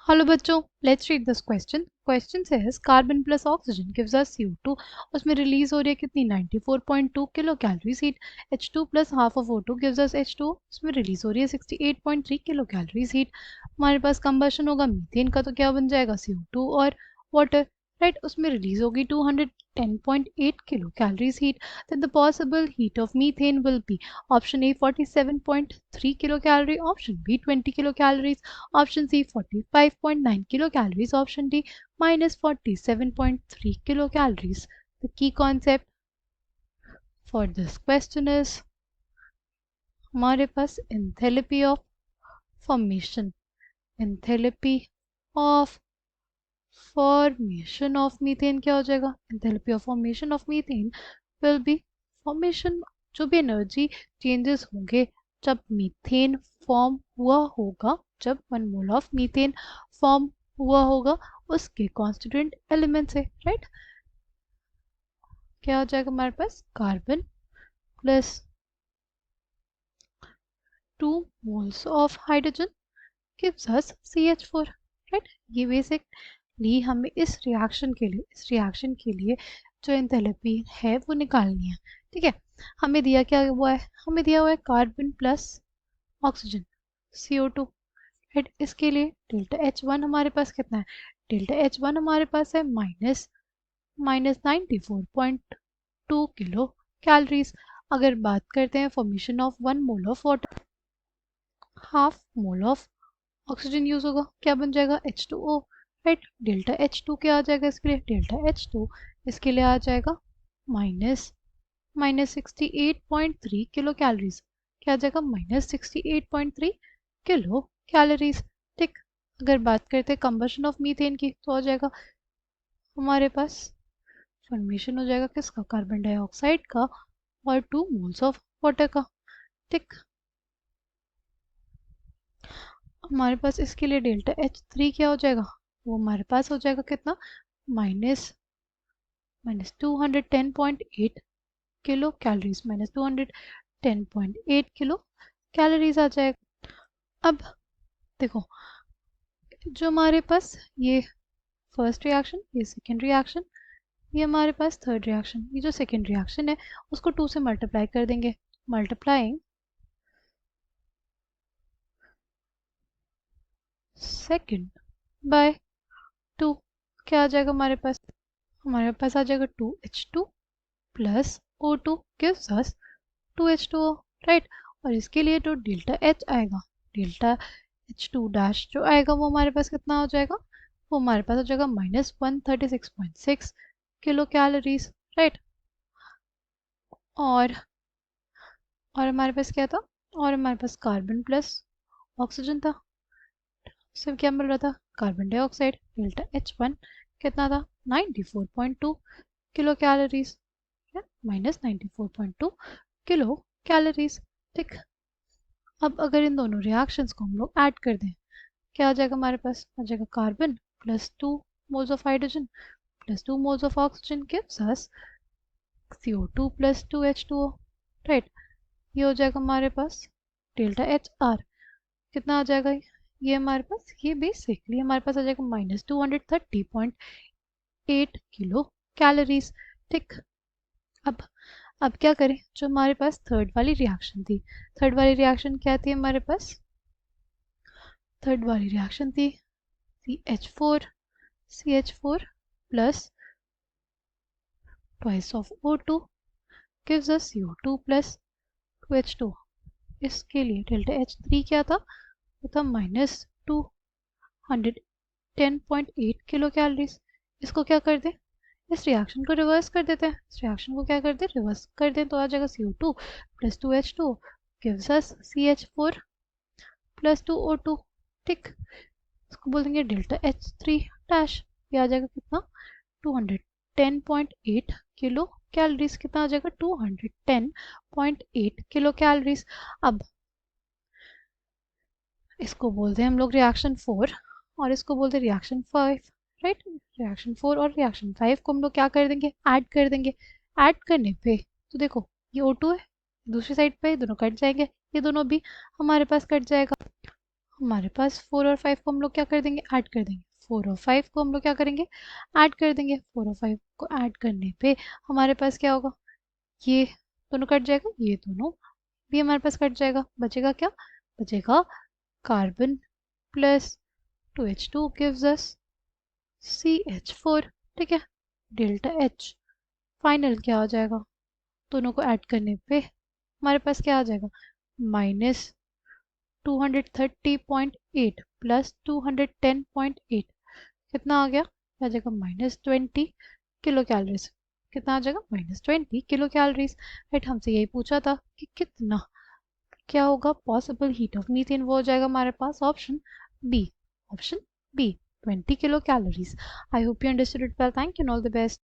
Hello बच्चों, let's read this question. Question says carbon plus oxygen gives us CO2। उसमें release हो रही है कितनी 94.2 kilo calories heat. H2 plus half of O2 gives us H2। उसमें release हो रही है 68.3 किलो कैलोरीज हीट। हमारे पास कंबशन होगा मीथेन का, तो क्या बन जाएगा CO2 और वाटर, राइट। उसमें रिलीज होगी 210.8 kilo calories heat. Then the possible heat of methane will be option A 47.3 kilo calorie, option B 20 kilo calories, option C 45.9 kilocalories, option D minus 47.3 kilocalories. The key concept for this question is हमारे पास enthalpy of formation, enthalpy of formation of methane क्या हो जाएगा? enthalpy of formation of methane will be formation, जो भी energy changes होंगे जब methane form हुआ होगा, जब 1 मोल ऑफ मीथेन फॉर्म हुआ होगा उसके कॉन्स्टिट्यूएंट एलिमेंट से, राइट। क्या हो जाएगा हमारे पास? Carbon plus 2 moles of hydrogen gives us CH4, right. ये बेसिकली हमें इस रिएक्शन के लिए जो एंथैल्पी है वो निकालनी है, ठीक है। हमें दिया क्या हुआ है? हमें दिया हुआ है carbon plus oxygen CO2, right. इसके लिए डेल्टा H1 हमारे पास कितना है? डेल्टा H1 हमारे पास है माइनस 94.2 किलो कैलोरीज। अगर बात करते हैं formation of 1 mole of water, half mole of oxygen use होगा, क्या बन जाएगा? H2O, right. डेल्टा H2 क्या आ जाएगा इसके लिए? डेल्टा H2 इसके लिए आ जाएगा माइनस 68.3 किलो कैलोरीज। क्या आ जाएगा? माइनस 68.3 किलो कैलोरीज, ठीक। अगर बात करते हैं कंबशन ऑफ मीथेन की, तो हो जाएगा हमारे पास फॉर्मेशन हो जाएगा किसका? कार्बन डाइऑक्साइड का और 2 मोल्स ऑफ वाटर का, ठीक। हमारे पास इसके लिए डेल्टा H3 क्या हो जाएगा? वो हमारे पास हो जाएगा कितना? Minus 210.8 kilo calories, minus 210.8 kilo calories आ जाएगा। अब देखो, जो हमारे पास ये फर्स्ट रिएक्शन, ये सेकेंड रिएक्शन, ये हमारे पास थर्ड रिएक्शन, ये जो सेकेंड रिएक्शन है उसको 2 से मल्टीप्लाई कर देंगे। मल्टीप्लाइंग सेकेंड बाय 2, क्या आ जाएगा हमारे पास? हमारे पास आ जाएगा 2H2 plus O2 gives us 2H2O, right. और इसके लिए जो डेल्टा H आएगा, डेल्टा H2 डैश जो आएगा वो हमारे पास कितना हो जाएगा? वो हमारे पास हो जाएगा माइनस 136.6 किलो कैलोरीज, राइट। और हमारे पास क्या था? और हमारे पास कार्बन प्लस ऑक्सीजन था, सिर्फ क्या मिल रहा था? Carbon dioxide. डेल्टा H1 कितना था? 94.2 kilo calories, minus 94.2 kilo calories, ठीक। अब अगर इन दोनों रिएक्शंस को हम लोग ऐड कर दें, क्या आ जाएगा हमारे पास? आ जाएगा carbon plus 2 moles of hydrogen plus 2 moles of oxygen gives us CO2 plus 2H2O, right. ये हो जाएगा हमारे पास डेल्टा HR कितना आ जाएगा? ये हमारे पास, ये बेसिकली हमारे पास आ जाएगा माइनस 230.8 किलो कैलोरीज, ठीक। अब क्या करें? जो हमारे पास थर्ड वाली रिएक्शन थी, थर्ड वाली रिएक्शन क्या थी हमारे पास? थर्ड वाली रिएक्शन थी CH4 plus twice of O2 gives us CO2 plus 2H2। इसके लिए डेल्टा H3 क्या था? वो था माइनस 210.8 किलो कैलोरीज। इसको क्या कर दें? इस रिएक्शन को रिवर्स कर देते हैं। इस रिएक्शन को क्या कर दें? रिवर्स कर दें, तो आ जाएगा CO2 plus 2H2 gives us CH4 plus 2O2, ठीक। इसको बोल देंगे डेल्टा H3 डैश। ये आ जाएगा कितना? 210.8 किलो कैलोरीज। कितना आ जाएगा? 210.8 किलो कैलोरीज। अब इसको बोलते हैं हम लोग रिएक्शन 4 और इसको बोलते हैं रिएक्शन 5, राइट। रिएक्शन 4 और रिएक्शन 5 को हम लोग क्या कर देंगे? ऐड कर देंगे। ऐड करने पे तो देखो, ये O2 है, दूसरी साइड पे दोनों कट जाएंगे, ये दोनों भी हमारे पास कट जाएगा। हमारे पास 4 और 5 को हम लोग क्या कर देंगे, ऐड कर देंगे। 4 और 5 को हम लोग क्या करेंगे, ऐड कर देंगे। 4 और 5 को ऐड करने पे हमारे पास क्या होगा, ये दोनों कट जाएगा, ये दोनों भी हमारे पास कट जाएगा। बचेगा क्या, बचेगा carbon plus 2H2 gives us CH4। ठीक है, डेल्टा H फाइनल क्या हो जाएगा, दोनों को ऐड करने पे हमारे पास क्या आ जाएगा, माइनस 230.8 प्लस 210.8 कितना आ गया, आ जाएगा -20 किलो कैलोरीज। कितना आ जाएगा, -20 किलो कैलोरीज। राइट, हमसे यही पूछा था कि कितना क्या होगा पॉसिबल हीट ऑफ मीथेन, वो हो जाएगा हमारे पास option B. Option B 20 kilo calories. I hope you understood it well, thank you and all the best.